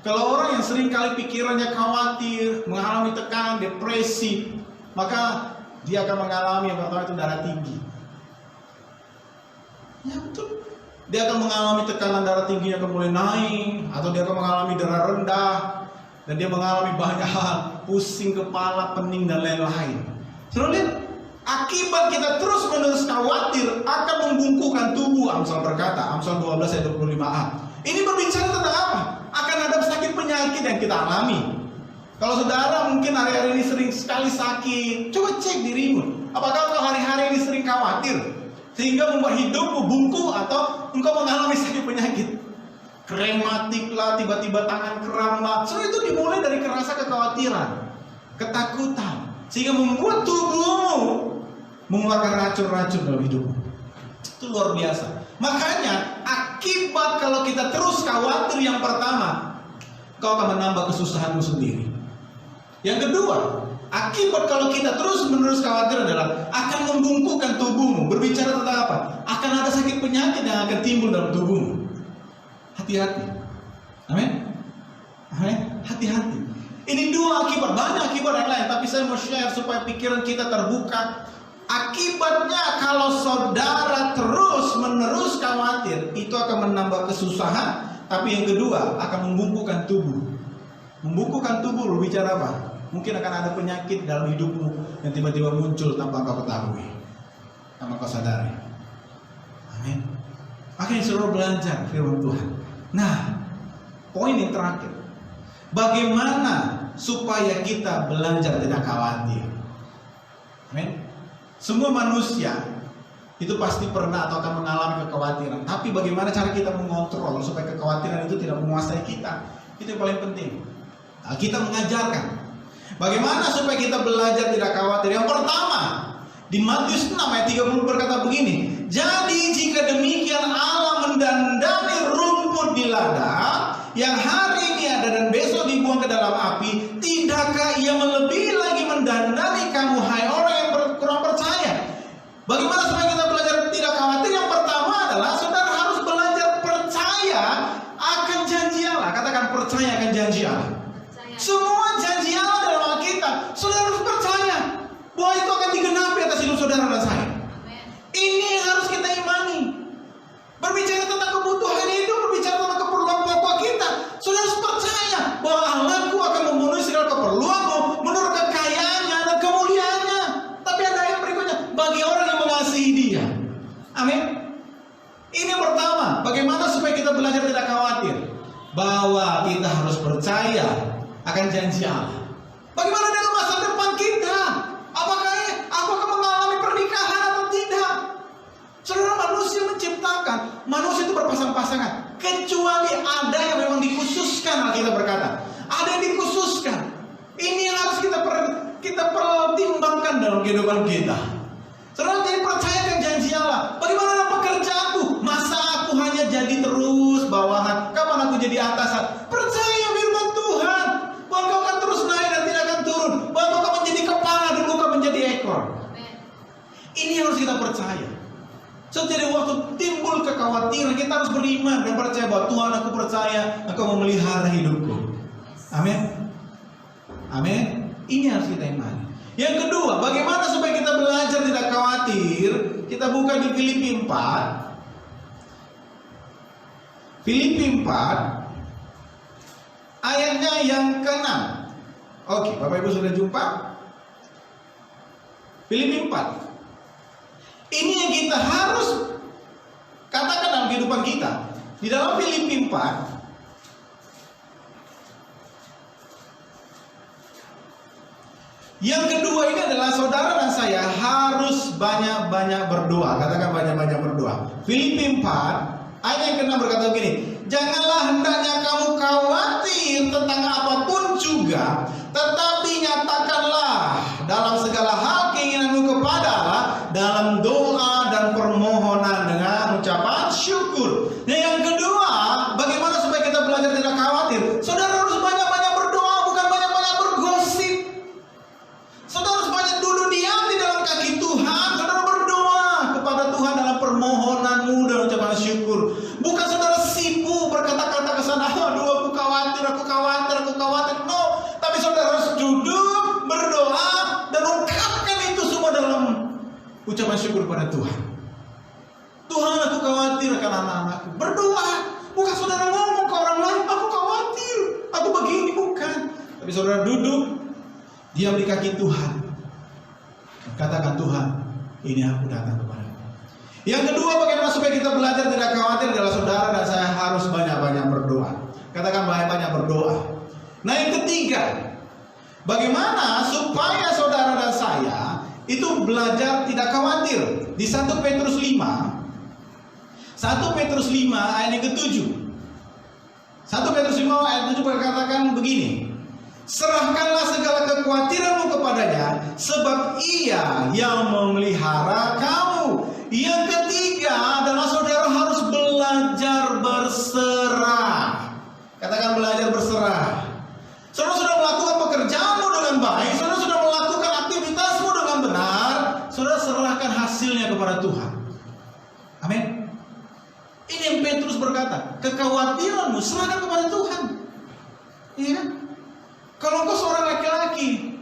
Speaker 2: kalau orang yang sering kali pikirannya khawatir, mengalami tekanan, depresi, maka dia akan mengalami yang pertama itu darah tinggi. Ya betul. Dia akan mengalami tekanan darah tingginya akan mulai naik, atau dia akan mengalami darah rendah, dan dia mengalami banyak hal, pusing kepala, pening dan lain-lain. Saudara lihat, akibat kita terus-menerus khawatir akan membungkukkan tubuh. Amsal berkata, Amsal 12 ayat 25a. Ini berbicara tentang apa? Akan ada sakit penyakit yang kita alami. Kalau saudara mungkin hari-hari ini sering sekali sakit, coba cek dirimu. Apakah kau hari-hari ini sering khawatir sehingga membuat hidupmu bungkuk, atau engkau mengalami sakit penyakit? Rematik lah, tiba-tiba tangan kram lah. So itu dimulai dari rasa kekhawatiran, ketakutan, sehingga membuat tubuhmu mengeluarkan racun-racun dalam hidupmu. Itu luar biasa. Makanya akibat kalau kita terus khawatir, yang pertama, kau akan menambah kesusahanmu sendiri. Yang kedua, akibat kalau kita terus-menerus khawatir adalah akan membungkukkan tubuhmu. Berbicara tentang apa? Akan ada sakit penyakit yang akan timbul dalam tubuhmu. Hati-hati. Amin. Amin. Hati-hati. Ini dua akibat, banyak akibat yang lain, tapi saya mau share supaya pikiran kita terbuka. Akibatnya kalau saudara terus-menerus khawatir, itu akan menambah kesusahan. Tapi yang kedua, akan membungkukkan tubuh. Membungkukkan tubuh berbicara apa? Mungkin akan ada penyakit dalam hidupmu yang tiba-tiba muncul tanpa kau ketahui, tanpa kau sadari. Amin. Makanya suruh belajar firman Tuhan. Nah, poin yang terakhir, bagaimana supaya kita belajar tidak khawatir? Amin. Semua manusia itu pasti pernah atau akan mengalami kekhawatiran. Tapi bagaimana cara kita mengontrol supaya kekhawatiran itu tidak menguasai kita? Itu yang paling penting. Nah, kita mengajarkan bagaimana supaya kita belajar tidak khawatir. Yang pertama, di Matius 6 ayat 30 berkata begini, jadi jika demikian Allah mendandani rumput di ladang yang hari ini ada dan besok dibuang ke dalam api, tidakkah ia melebihi lagi mendandani kamu, hai orang yang kurang percaya? Bagaimana supaya kita belajar tidak khawatir? Yang pertama adalah saudara harus belajar percaya akan janji Allah. Katakan, percaya akan janji Allah. Semua janji Allah dalam Alkitab, saudara harus percaya bahwa itu akan digenapi atas hidup saudara dan saya. Ini yang harus kita imani. Berbicara tentang kebutuhan hidup, berbicara tentang keperluan pokok kita, saudara harus percaya bahwa Allahku akan memenuhi segala keperluanmu menurut kekayaannya dan kemuliaannya. Tapi ada yang berikutnya, bagi orang yang mengasihi Dia. Amin. Ini yang pertama, bagaimana supaya kita belajar tidak khawatir, bahwa kita harus percaya akan janji Allah. Bagaimana dengan masa depan kita? Apakah aku akan mengalami pernikahan atau tidak? Saudara, manusia menciptakan, manusia itu berpasang-pasangan, kecuali ada yang memang dikhususkan. Alkitab berkata, ada yang dikhususkan. Ini yang harus kita pertimbangkan dalam kehidupan kita. Saudara, jadi percayakan janji Allah. Bagaimana dengan pekerjaanku? Masa aku hanya jadi terus bawahan? Kapan aku jadi atasan? Percaya firman Tuhan bahwa kau akan terus naik dan tidak akan Setiap waktu timbul kekhawatiran, kita harus beriman dan percaya bahwa Tuhan, aku percaya Engkau memelihara hidupku. Amin. Amin. Ini harus kita imani. Yang kedua, bagaimana supaya kita belajar tidak khawatir? Kita buka di Filipi 4. Filipi 4 ayatnya yang ke-6. Oke, Bapak Ibu sudah jumpa? Filipi 4. Ini yang kita harus katakan dalam kehidupan kita. Di dalam Filipi 4 yang kedua ini adalah saudara dan saya harus banyak-banyak berdoa. Katakan banyak-banyak berdoa. Filipi 4 ayat yang ke-6 berkata begini, janganlah hendaknya kamu khawatir tentang apapun juga, tetapi nyatakanlah dalam segala hal keinginanmu kepada Allah dalam doa dan permohonan dengan ucapan syukur. Nah, yang kedua, bagaimana supaya kita belajar tidak khawatir? Saudara harus banyak-banyak berdoa, bukan banyak-banyak bergosip. Saudara harus banyak duduk diam di dalam kaki Tuhan. Saudara berdoa kepada Tuhan dalam permohonanmu dan ucapan syukur. Bukan saudara sibuk berkata-kata ke sana, aduh aku khawatir. No, tapi saudara harus duduk, berdoa dan ungkapkan itu semua dalam ucapan syukur pada Tuhan. Tuhan, aku khawatir akan anak-anakku. Berdoa, bukan saudara ngomong ke orang lain, aku khawatir, aku begini, bukan. Tapi saudara duduk diam di kaki Tuhan. Katakan, Tuhan, ini aku datang kepadamu. Yang kedua, bagaimana supaya kita belajar tidak khawatir adalah saudara dan saya harus banyak-banyak berdoa. Katakan banyak-banyak berdoa. Nah, yang ketiga, bagaimana supaya saudara dan saya itu belajar tidak khawatir. Di 1 Petrus 5 ayat yang ke-7. 1 Petrus 5 ayat 7 berkatakan begini, serahkanlah segala kekhawatiranmu kepadanya, sebab Ia yang memelihara kamu. Yang ketiga adalah saudara harus belajar berserah. Katakan belajar berserah. Saudara sudah melakukan pekerjaanmu dengan baik, saudara sudah melakukan aktivitasmu dengan benar, saudara serahkan hasilnya kepada Tuhan. Amin. Ini yang Petrus berkata, kekhawatiranmu serahkan kepada Tuhan. Iya kan? Kalau engkau seorang laki-laki,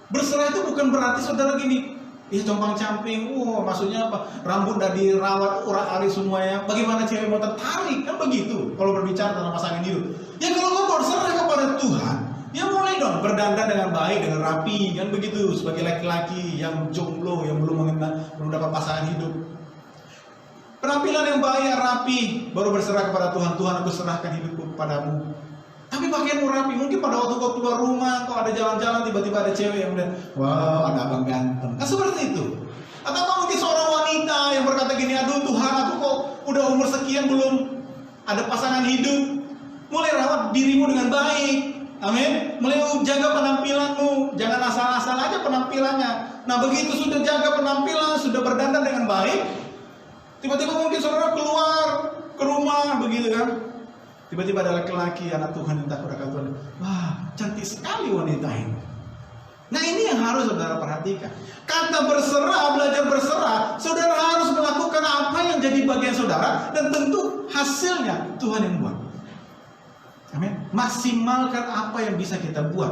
Speaker 2: berserah itu bukan berarti saudara gini, compang-camping, maksudnya apa? Rambut udah dirawat, urat-arit semuanya. Bagaimana cewek mau tertarik? Kan begitu. Kalau berbicara tentang pasangan hidup. Ya kalau engkau berserah kepada Tuhan, ya mulai dong berdandan dengan baik, dengan rapi, kan begitu. Sebagai laki-laki yang jomblo, yang belum dapat pasangan hidup. Penampilan yang baik, rapi, baru berserah kepada Tuhan. Tuhan, aku serahkan hidupku kepadamu. Tapi pakaianmu rapi. Mungkin pada waktu kau keluar rumah, kau ada jalan-jalan, tiba-tiba ada cewek yang bilang, wow, ada abang ganteng. Kan seperti itu. Atau kau mungkin seorang wanita yang berkata gini, aduh Tuhan, aku kok udah umur sekian belum ada pasangan hidup. Mulai rawat dirimu dengan baik. Amin. Mulai jaga penampilanmu. Jangan asal-asal aja penampilannya. Nah, begitu sudah jaga penampilan, sudah berdandan dengan baik, tiba-tiba mungkin saudara keluar ke rumah, begitu kan. Tiba-tiba ada laki-laki, anak Tuhan yang takut akan Tuhan. Wah, cantik sekali wanita ini. Nah, ini yang harus saudara perhatikan. Kata berserah, belajar berserah, saudara harus melakukan apa yang jadi bagian saudara, dan tentu hasilnya Tuhan yang buat. Amin. Maksimalkan apa yang bisa kita buat.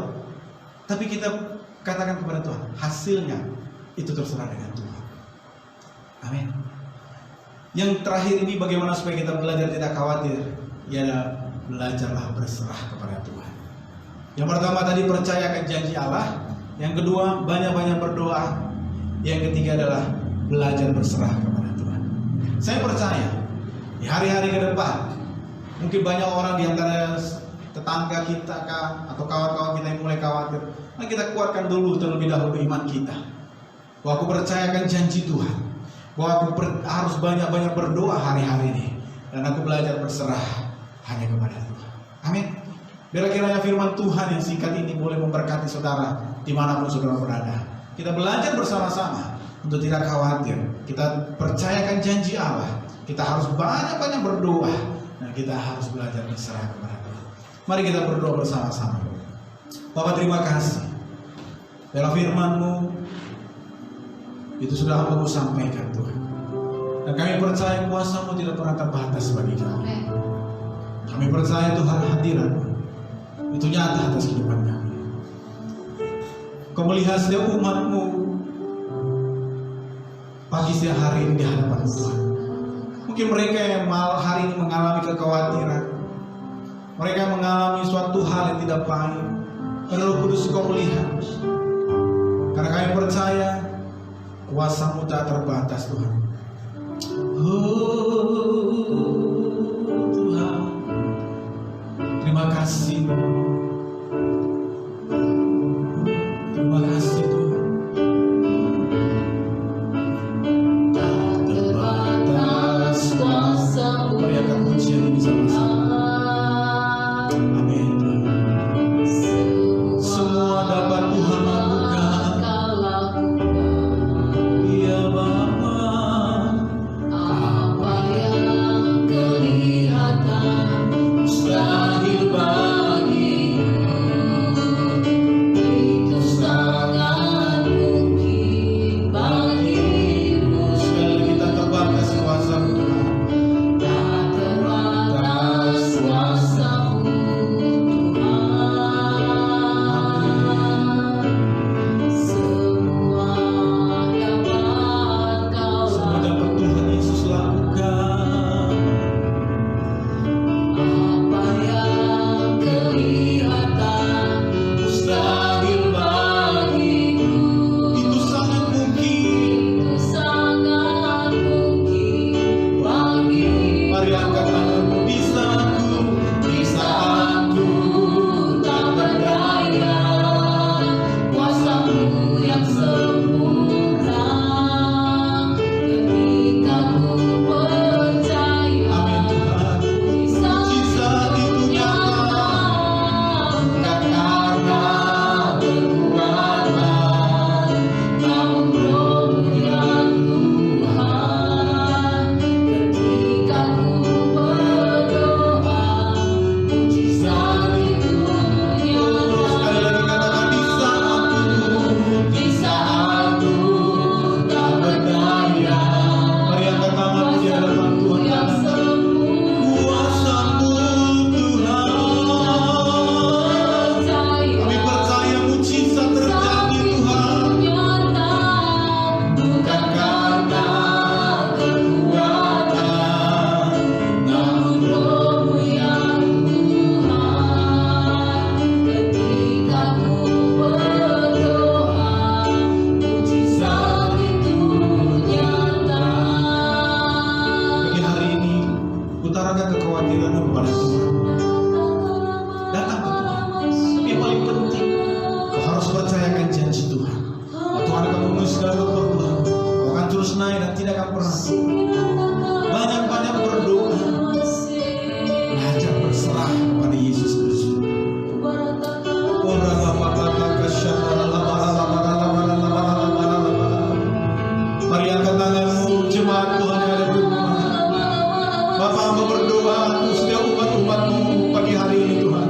Speaker 2: Tapi kita katakan kepada Tuhan, hasilnya itu terserah dengan Tuhan. Amin. Yang terakhir ini, bagaimana supaya kita belajar tidak khawatir? Ya, belajarlah berserah kepada Tuhan. Yang pertama tadi, percayakan janji Allah. Yang kedua, banyak-banyak berdoa. Yang ketiga adalah belajar berserah kepada Tuhan. Saya percaya di hari-hari ke depan, mungkin banyak orang di antara tetangga kita atau kawan-kawan kita yang mulai khawatir. Nah, kita kuatkan dulu terlebih dahulu iman kita. Bahwa aku percayakan janji Tuhan, bahwa aku harus banyak-banyak berdoa hari-hari ini, dan aku belajar berserah hanya kepada Tuhan. Amin. Biar kiranya firman Tuhan yang singkat ini boleh memberkati saudara dimanapun saudara berada. Kita belajar bersama-sama untuk tidak khawatir. Kita percayakan janji Allah. Kita harus banyak-banyak berdoa, dan kita harus belajar berserah kepada Tuhan. Mari kita berdoa bersama-sama. Bapak, terima kasih. Dalam firman-Mu itu sudah Hamba-Mu sampaikan, Tuhan. Dan kami percaya kuasa-Mu tidak pernah terbatas bagi kami.
Speaker 1: Amin.
Speaker 2: Kami percaya Tuhan hadirat-Mu itu nyata atas kehidupan kami. Kau melihat setiap umat-Mu pagi siang hari ini di hadapan Tuhan. Mungkin mereka yang hari ini mengalami kekhawatiran, mereka mengalami suatu hal yang tidak baik. Roh Kudus Kau melihat. Karena kami percaya kuasa-Mu tak terbatas Tuhan. Tuhan, terima kasih. Terima kasih Tuhan.
Speaker 1: Tak terbatas kuasa-Mu.
Speaker 2: Mari angkat pujian ini sama-sama. Amin Tuhan. Semua dapat Tuhan lakukan.
Speaker 1: Kau lakukan
Speaker 2: Ya Bapa,
Speaker 1: apa yang kelihatan mustahil bagimu, itu sangat mungkin bagimu.
Speaker 2: sekali lagi tak terbatas kuasa-Mu Tuhan.
Speaker 1: Tak terbatas kuasa-Mu Tuhan. Semua dapat Kau
Speaker 2: Semua dapat Tuhan Yesus lakukan.
Speaker 1: apa yang kelihatan mustahil bagiku,
Speaker 2: Itu sangat mungkin.
Speaker 1: itu sangat mungkin bagimu.
Speaker 2: Mari angkat tanganmu. Bisa aku, bisa aku.
Speaker 1: Tak berdaya, kuasa-Mu yang sempurna. Ketika ku percaya,
Speaker 2: Amin Tuhan. Mujizat itu nyata.
Speaker 1: bukan karena kekuatan, namun Roh-Mu yang Tuhan. Ketika ku berdoa, mujizat itu nyata.
Speaker 2: Sekali lagi katakan bisa aku.
Speaker 1: Di saat ku tak berdaya,
Speaker 2: Mari angkat tanganmu di hadapan Tuhan.
Speaker 1: yang
Speaker 2: Katakan kuasa-Mu Tuhan. Kami percaya mujizat terjadi Tuhan.
Speaker 1: nyata, bukan karena kekuatan, namun Roh-Mu yang Tuhan. Ketika ku berdoa, mujizat itu nyata.
Speaker 2: Pagi hari ini utarakan kekhawatiranmu kepada Tuhan. Datang ke Tuhan. Tapi yang paling penting, kau harus percayakan janji Tuhan. Bahwa Tuhan akan memenuhi segala keperluan. Kau akan terus naik dan tidak akan pernah turun. Banyak-banyak berdoa. Belajar berserah kepada Yesus Kristus. Mari angkat tanganmu, jemaat Tuhan yang ada di rumah. Bapak hamba berdoa untuk setiap umat-umat-Mu pagi hari ini Tuhan.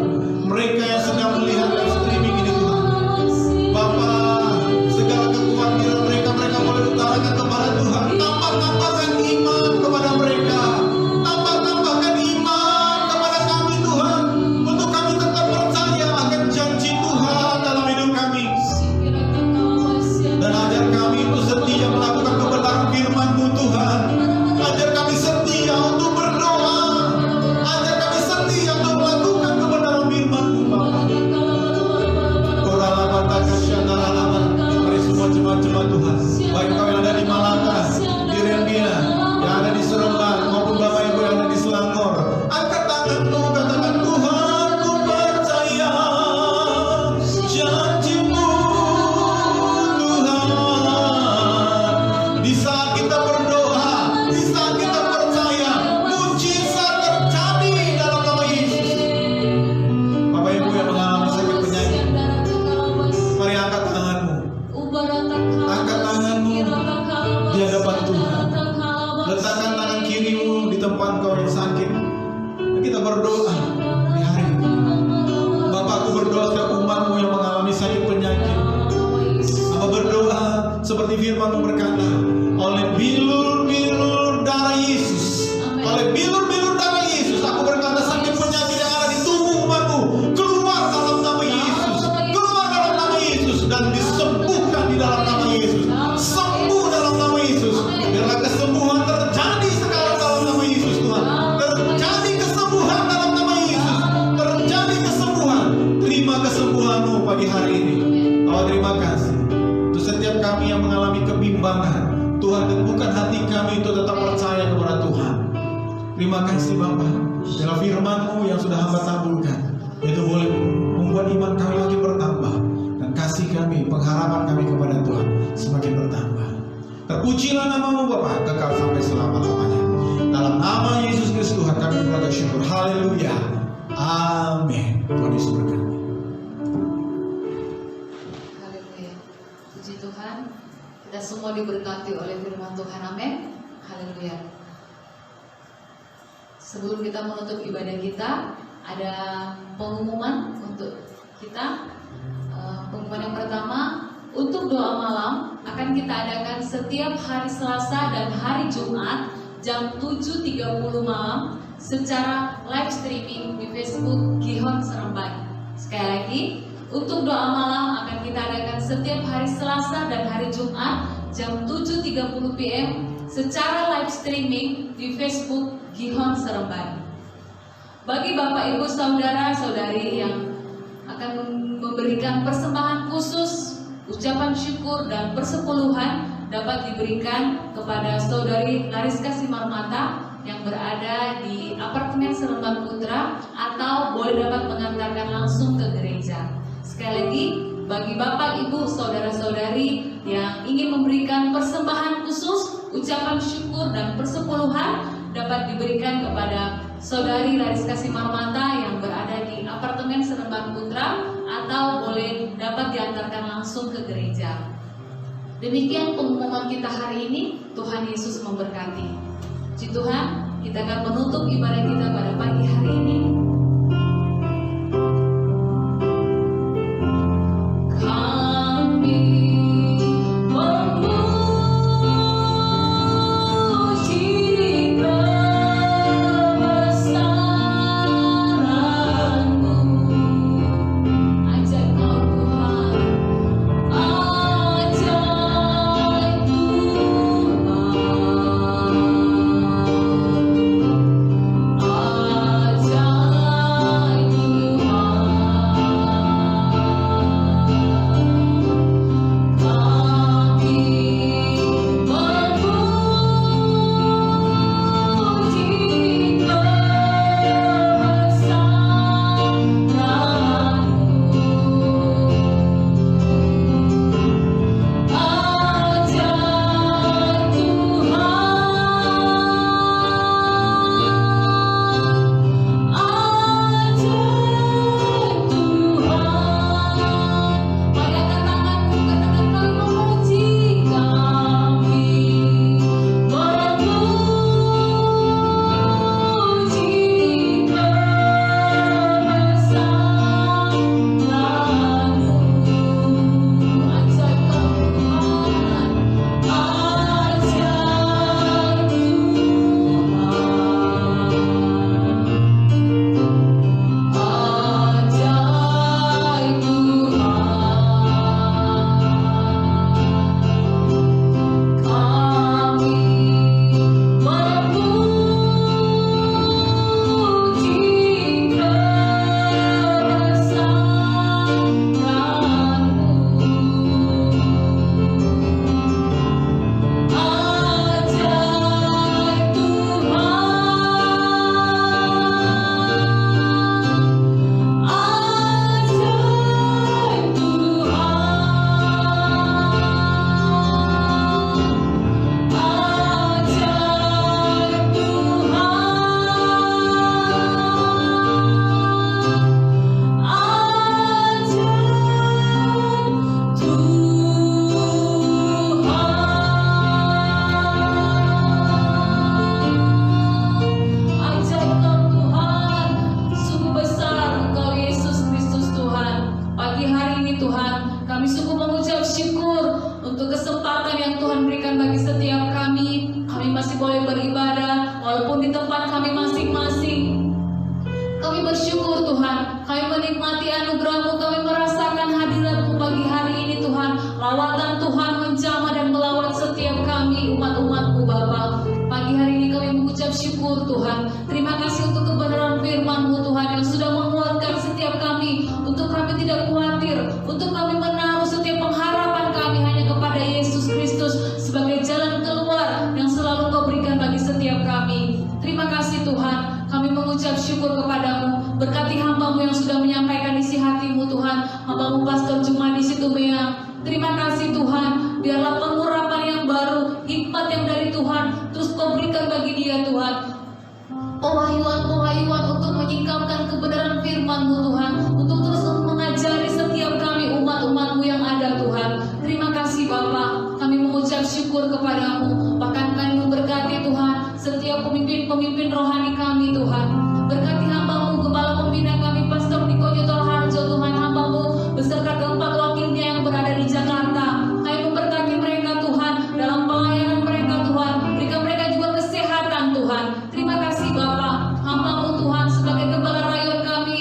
Speaker 2: Mereka yang sedang melihat live streaming ini Tuhan. Bapak, segala kekhawatiran mereka boleh utarakan kepada Tuhan. Tambah-tambahkan iman kepada mereka. Tambah-tambahkan iman kepada kami Tuhan. Untuk kami tetap percaya akan janji Tuhan dalam hidup kami. Dan ajar kami untuk setia melakukan kebenaran firman-Mu Tuhan. Ajar kami setia untuk berdoa. Ajar kami setia untuk melakukan kebenaran firman-Mu Bapa. Mari semua jemaat-jemaat Tuhan, baik kau yang ada di Malaka, di Rembia, yang ada di Seremban, maupun Bapak Ibu yang ada di Selangor, angkat tanganmu, katakan Tuhan, ku percaya janji-Mu Tuhan. Di saat kita berdoa, di saat kita percaya, mujizat terjadi dalam nama Yesus. Bapak Ibu yang mengalami sakit penyakit, mari angkat tanganmu. Angkat tanganmu di hadapan Tuhan. Letakkan tangan kirimu di tempat kau yang sakit. Dan kita berdoa di hari ini. Bapak, aku berdoa setiap umat-Mu yang mengalami sakit penyakit. Aku berdoa seperti firman-Mu berkata, oleh bilur-bilur kami yang mengalami kebimbangan, Tuhan, teguhkan hati kami untuk tetap percaya kepada Tuhan. Terima kasih Bapa, dalam firman-Mu yang sudah hamba tampilkan, itu boleh membuat iman kami makin bertambah, dan kasih kami, pengharapan kami kepada Tuhan semakin bertambah. Terpujilah nama-Mu Bapa, kekal sampai selama-lamanya. Dalam nama Yesus Kristus Tuhan kami mengucap syukur. Haleluya. Amin. Tuhan Yesus berkati.
Speaker 1: Haleluya. Puji Tuhan. Kita semua diberkati oleh firman Tuhan. Amin. Haleluya. Sebelum kita menutup ibadah kita, ada pengumuman untuk kita. Pengumuman yang pertama, untuk doa malam akan kita adakan setiap hari Selasa dan hari Jumat jam 7.30 malam secara live streaming di Facebook Gihon Seremban. Sekali lagi, untuk doa malam akan kita adakan setiap hari Selasa dan hari Jumat jam 7.30 PM secara live streaming di Facebook Gihon Seremban. Bagi Bapak Ibu Saudara-saudari yang akan memberikan persembahan khusus, ucapan syukur dan persepuluhan dapat diberikan kepada Saudari Lariska Simarmata yang berada di apartemen Seremban Putra, atau boleh dapat mengantarkan langsung ke gereja. Sekali lagi, bagi Bapak Ibu Saudara-saudari yang ingin memberikan persembahan khusus, ucapan syukur dan persepuluhan dapat diberikan kepada Saudari Lariska Simarmata yang berada di apartemen Seremban Putra, atau boleh dapat diantarkan langsung ke gereja. Demikian pengumuman kita hari ini. Tuhan Yesus memberkati. Puji Tuhan, kita akan menutup ibadah kita pada pagi hari ini.
Speaker 3: Ajaib
Speaker 1: Hambamu Pastor Jumadi Situmeang. Terima kasih Tuhan, biarlah pengurapan yang baru, hikmat yang dari Tuhan terus Kau berikan bagi dia Tuhan. Pewahyuan untuk menyingkapkan kebenaran firman-Mu Tuhan, untuk terus mengajari setiap kami umat-umat-Mu yang ada Tuhan. Terima kasih Bapa, kami mengucap syukur kepadamu. Bahkan kami memberkati Tuhan setiap pemimpin-pemimpin rohani kami Tuhan. Berkati hamba-Mu, Gembala Pembina kami Pastor Niko Nyotol Harjo Tuhan, hamba-Mu beserta keempat wakilnya yang berada di Jakarta. Kami memberkati mereka Tuhan dalam pelayanan mereka Tuhan. Berikan mereka juga kesehatan Tuhan. Terima kasih Bapa, hamba-Mu Tuhan sebagai Gembala Rayon kami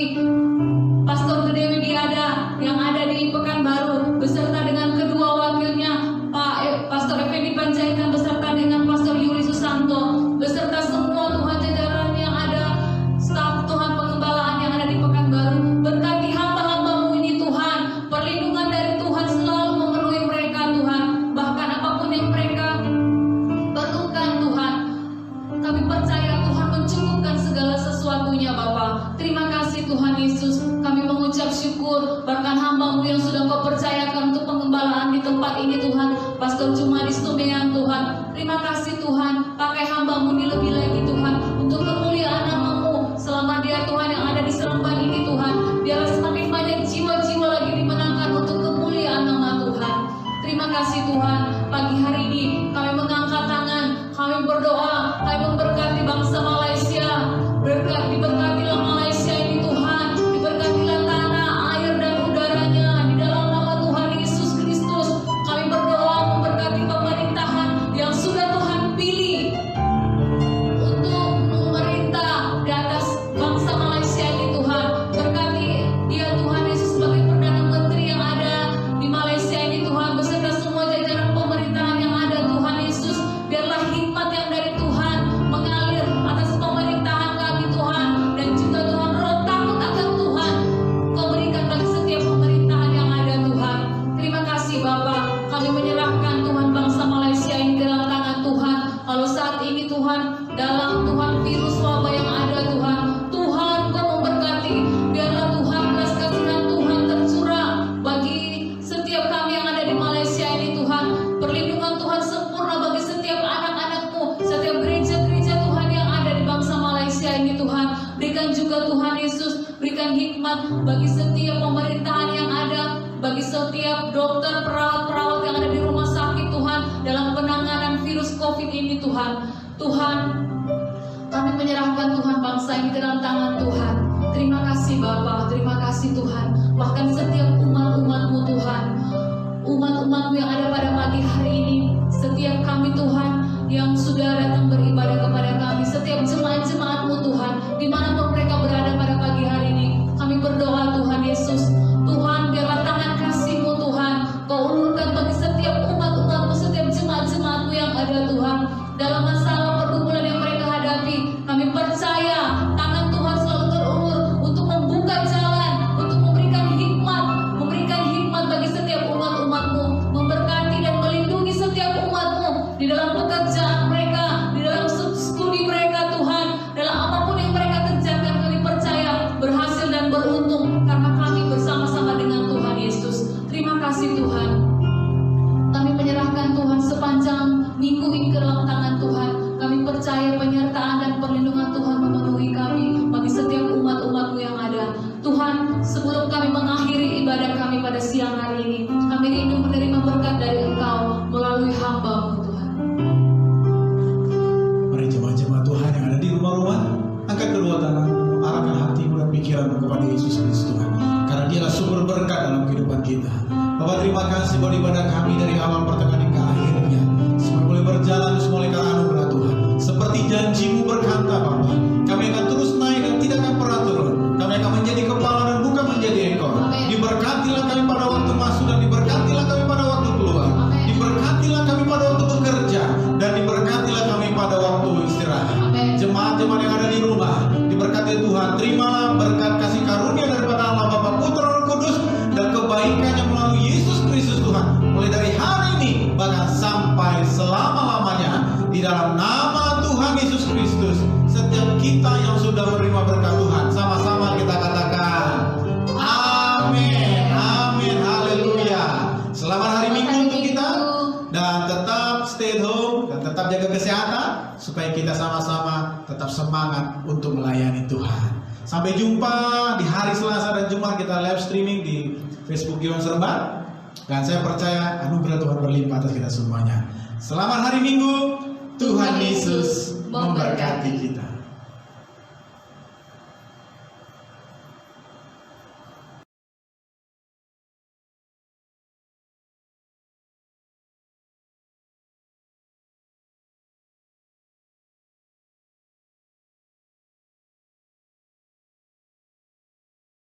Speaker 1: Pastor Gede Widiada yang ada di Pekanbaru beserta dengan kedua wakilnya Pastor Effendi Panjaitan beserta dengan Pastor Yuli Susanto beserta semua Tuhan jajaran yang ada, staf Tuhan pengembalaan yang ada di Pekanbaru. Berkati hamba-hamba-Mu ini Tuhan, perlindungan dari Tuhan selalu memenuhi mereka Tuhan. Bahkan apapun yang mereka perlukan Tuhan, kami percaya Tuhan mencukupkan segala sesuatunya Bapa. Terima kasih Tuhan Yesus, kami mengucap syukur. Bahkan hamba-Mu yang sudah Kau percayakan untuk pengembalaan di tempat ini Tuhan, Pastor Jumadi Situmeang Tuhan. Terima kasih Tuhan, pakai hamba-Mu lebih lagi Tuhan untuk kemuliaan nama-Mu selama dia Tuhan yang ada di Seremban ini Tuhan. Biarlah semakin banyak jiwa-jiwa lagi dimenangkan untuk kemuliaan nama Tuhan. Terima kasih Tuhan, pagi hari ini kami mengangkat tangan, kami berdoa, kami memberkati bangsa Malaysia. Diberkatilah Malaysia ini Tuhan, diberkatilah tanah, air dan udaranya di dalam nama Tuhan Yesus Kristus. Kami berdoa memberkati pemerintahan yang sudah Tuhan pilih untuk memerintah di atas bangsa Malaysia ini Tuhan. Berkati dia Tuhan Yesus sebagai Perdana Menteri yang ada di Malaysia ini Tuhan, beserta semua jajaran pemerintahan yang ada Tuhan Yesus. Biarlah hikmat yang dari Tuhan mengalir atas pemerintahan kami Tuhan, dan juga Tuhan roh takut akan Tuhan Kau berikan bagi setiap pemerintahan yang ada Tuhan. Terima kasih Bapa, kami menyerahkan Tuhan bangsa Malaysia ini dalam tangan Tuhan. Kalau saat ini Tuhan dalam Tuhan virus wabah yang ada Tuhan, Tuhan Kau memberkati. Biarlah Tuhan belas kasihan Tuhan tercurah bagi setiap kami yang ada di Malaysia ini Tuhan. Perlindungan Tuhan sempurna bagi setiap anak-anak-Mu, setiap gereja-gereja Tuhan yang ada di bangsa Malaysia ini Tuhan. Berikan juga Tuhan Yesus, berikan hikmat bagi setiap pemerintahan yang ada, bagi setiap dokter, perawat-perawat yang ada di rumah sakit Tuhan dalam penanganan virus COVID ini Tuhan. Tuhan, kami menyerahkan Tuhan bangsa ini ke dalam tangan Tuhan. Terima kasih Bapa, terima kasih Tuhan. Bahkan setiap umat-umat-Mu Tuhan, umat-umat-Mu yang ada pada pagi hari ini, setiap kami Tuhan yang sudah datang beribadah kepada kami, setiap jemaat-jemaat-Mu Tuhan, dimanapun mereka berada pada pagi hari ini, kami berdoa Tuhan Yesus, Tuhan biarlah tangan kasih-Mu Tuhan Kau ulurkan bagi setiap umat-umat-Mu, setiap jemaat-jemaat-Mu yang ada Tuhan, dalam masalah pergumulan yang mereka hadapi. Kami percaya tangan Tuhan selalu terulur untuk membuka jalan, untuk memberikan hikmat bagi setiap umat-umat-Mu, memberkati dan melindungi setiap umat-Mu di dalam pekerjaan mereka, di dalam studi mereka Tuhan, dalam apapun yang mereka kerjakan. Kami percaya berhasil dan beruntung karena kami bersama-sama dengan Tuhan Yesus. Terima kasih Tuhan. Kami menyerahkan Tuhan sepanjang minggu ini ke dalam tangan Tuhan. Kami percaya penyertaan dan perlindungan Tuhan memenuhi kami bagi setiap umat-umat-Mu yang ada. Tuhan, sebelum kami mengakhiri ibadah kami pada siang hari ini, kami rindu menerima berkat dari Engkau melalui hamba-Mu Tuhan.
Speaker 2: Mari jemaat-jemaat Tuhan yang ada di rumah-rumah, angkat kedua tangan, arahkan hatimu dan pikiranmu kepada Yesus Kristus Tuhan, karena Dialah sumber berkat dalam kehidupan kita. Bapak, terima kasih buat ibadah kami dari awal pertengahan hingga akhirnya. Semua boleh berjalan sesuai karena anugerah Tuhan. Seperti janji-Mu berkata Bapak, kami akan terus naik dan tidak akan pernah turun. Kami akan menjadi kepala dan bukan menjadi ekor. Diberkatilah kami pada waktu masuk dan diberkatilah kami pada waktu keluar. Diberkatilah kami pada waktu bekerja dan diberkatilah kami pada waktu istirahat. Jemaat-jemaat yang ada di rumah, diberkati Tuhan. Terimalah berkat kasih karunia daripada Allah Bapa, Putra, Roh Kudus, dan kebaikannya melalui Yesus Kristus Tuhan, mulai dari hari ini bahkan sampai selama-lamanya. Di dalam nama Tuhan Yesus Kristus, setiap jaga kesehatan supaya kita sama-sama tetap semangat untuk melayani Tuhan. Sampai jumpa di hari Selasa dan Jumat kita live streaming di Facebook Gion Serba. Dan saya percaya anugerah Tuhan berlimpah atas kita semuanya. Selamat hari Minggu. Tuhan Yesus memberkati kita.